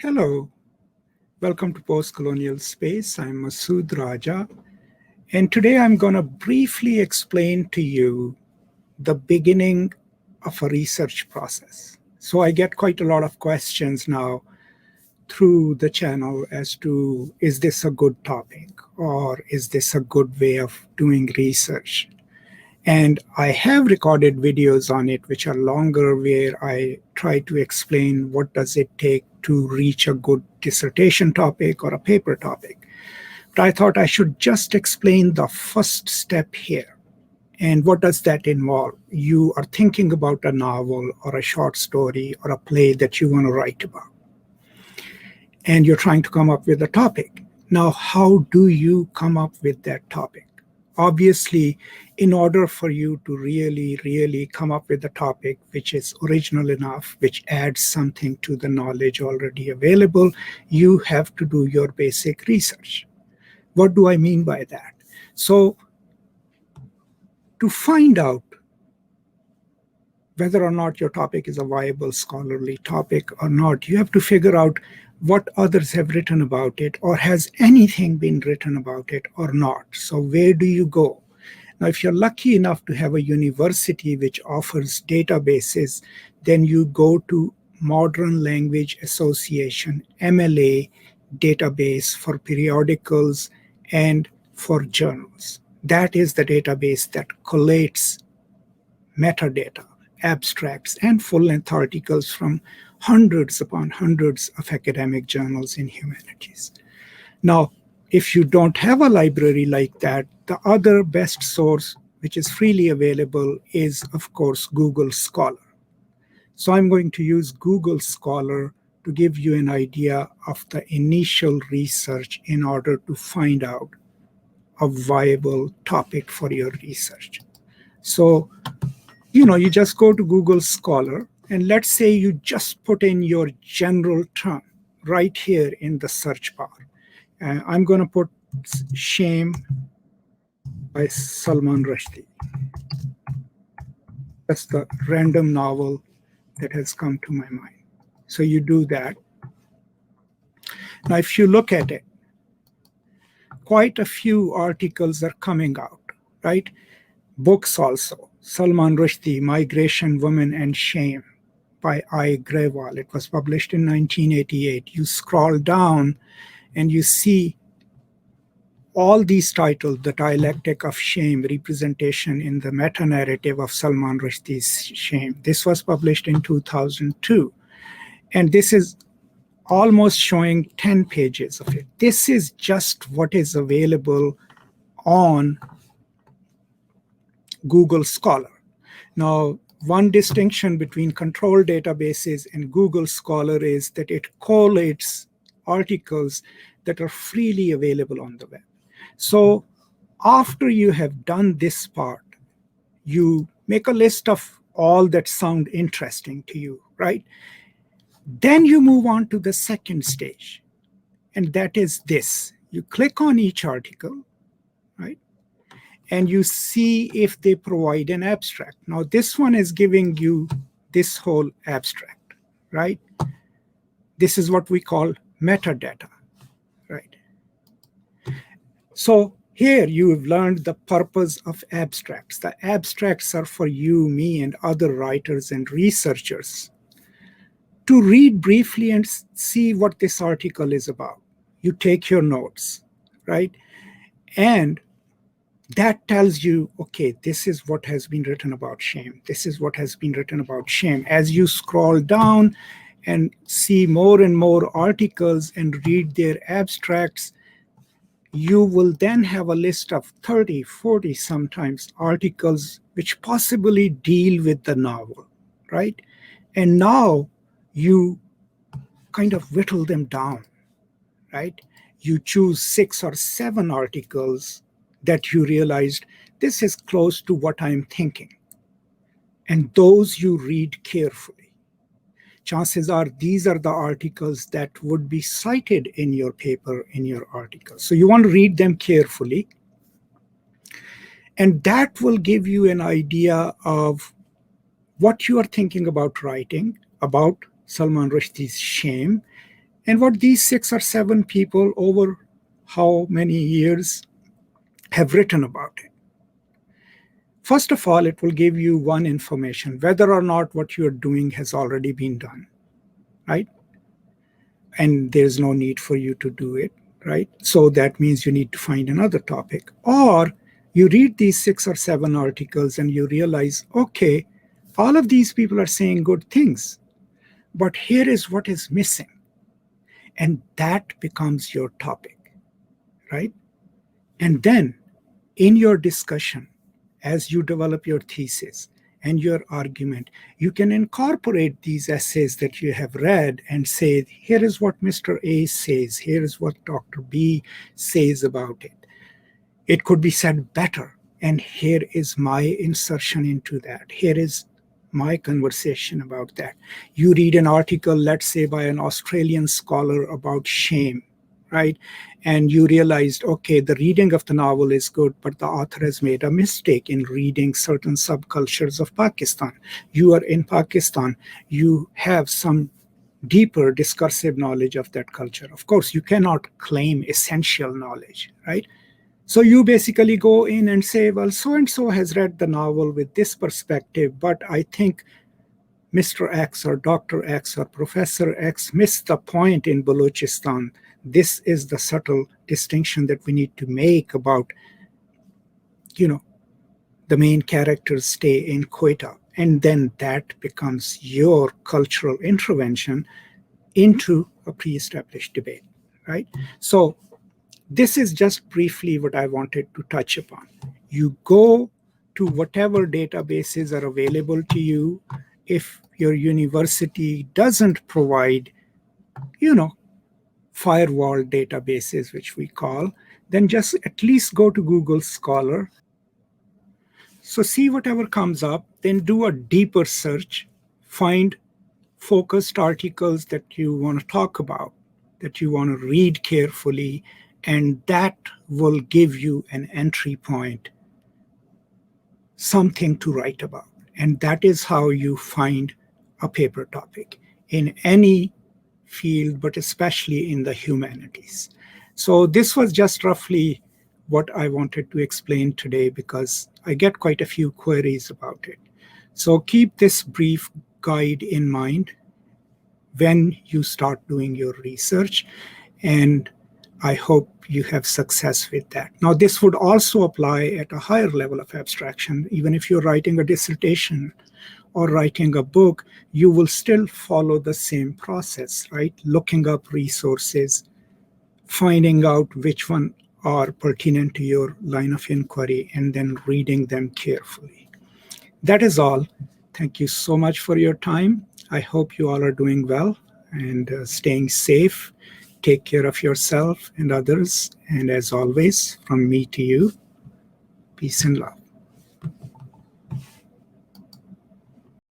Hello, welcome to Post Colonial Space. I'm Masood Raja, and today I'm going to briefly explain to you the beginning of a research process. So I get quite a lot of questions now through the channel as to, is this a good topic or is this a good way of doing research? And I have recorded videos on it which are longer, where I try to explain what does it take to reach a good dissertation topic or a paper topic. But I thought I should just explain the first step here. And what does that involve? You are thinking about a novel or a short story or a play that you want to write about. And you're trying to come up with a topic. Now, how do you come up with that topic? Obviously, in order for you to really come up with a topic which is original enough, which adds something to the knowledge already available, you have to do your basic research. What do I mean by that? So, to find out whether or not your topic is a viable scholarly topic or not, you have to figure out what others have written about it, or has anything been written about it or not. So where do you go? Now, if you're lucky enough to have a university which offers databases, then you go to Modern Language Association, MLA database for periodicals and for journals. That is the database that collates metadata, abstracts, and full-length articles from hundreds upon hundreds of academic journals in humanities. Now, if you don't have a library like that, the other best source, which is freely available, is, of course, Google Scholar. So I'm going to use Google Scholar to give you an idea of the initial research in order to find out a viable topic for your research. So, you just go to Google Scholar, and let's say you just put in your general term right here in the search bar. I'm going to put Shame by Salman Rushdie. That's the random novel that has come to my mind. So you do that. Now, if you look at it, quite a few articles are coming out, right? Books also. Salman Rushdie, Migration, Women, and Shame by I. Grewal. It was published in 1988. You scroll down and you see all these titles: The Dialectic of Shame, Representation in the Meta-Narrative of Salman Rushdie's Shame. This was published in 2002. And this is almost showing 10 pages of it. This is just what is available on Google Scholar. Now, one distinction between control databases and Google Scholar is that it collates articles that are freely available on the web. So after you have done this part, you make a list of all that sound interesting to you, right? Then you move on to the second stage, and that is this. You click on each article, right? And you see if they provide an abstract. Now, this one is giving you this whole abstract, right? This is what we call metadata, right? So here you've learned the purpose of abstracts. The abstracts are for you, me, and other writers and researchers to read briefly and see what this article is about. You take your notes, right? And that tells you, okay, this is what has been written about shame. This is what has been written about shame. As you scroll down and see more and more articles and read their abstracts, you will then have a list of 30, 40 sometimes articles which possibly deal with the novel, right? And now you kind of whittle them down, right? You choose 6 or 7 articles that you realized this is close to what I'm thinking. And those you read carefully. Chances are these are the articles that would be cited in your paper, in your article. So you want to read them carefully. And that will give you an idea of what you are thinking about writing about Salman Rushdie's Shame. And what these 6 or 7 people over how many years have written about it. First of all, it will give you one information, whether or not what you're doing has already been done, right? And there's no need for you to do it, right? So that means you need to find another topic. Or you read these 6 or 7 articles and you realize, okay, all of these people are saying good things, but here is what is missing. And that becomes your topic, right? And then in your discussion, as you develop your thesis and your argument, you can incorporate these essays that you have read and say, here is what Mr. A says, here is what Dr. B says about it. It could be said better, and here is my insertion into that. Here is my conversation about that. You read an article, let's say by an Australian scholar about shame, right? And you realized, okay, the reading of the novel is good, but the author has made a mistake in reading certain subcultures of Pakistan. You are in Pakistan, you have some deeper discursive knowledge of that culture. Of course, you cannot claim essential knowledge, right? So you basically go in and say, well, so-and-so has read the novel with this perspective, but I think Mr. X or Dr. X or Professor X missed the point in Balochistan. This is the subtle distinction that we need to make about, the main characters stay in Quetta. And then that becomes your cultural intervention into a pre-established debate, right? So this is just briefly what I wanted to touch upon. You go to whatever databases are available to you. If your university doesn't provide, firewall databases, which we call, then just at least go to Google Scholar. So see whatever comes up, then do a deeper search, find focused articles that you want to talk about, that you want to read carefully, and that will give you an entry point, something to write about. And that is how you find a paper topic in any field, but especially in the humanities. So this was just roughly what I wanted to explain today, because I get quite a few queries about it. So keep this brief guide in mind when you start doing your research, and I hope you have success with that. Now, this would also apply at a higher level of abstraction. Even if you're writing a dissertation or writing a book, you will still follow the same process, right? Looking up resources, finding out which one are pertinent to your line of inquiry, and then reading them carefully. That is all. Thank you so much for your time. I hope you all are doing well and staying safe. Take care of yourself and others. And as always, from me to you, peace and love.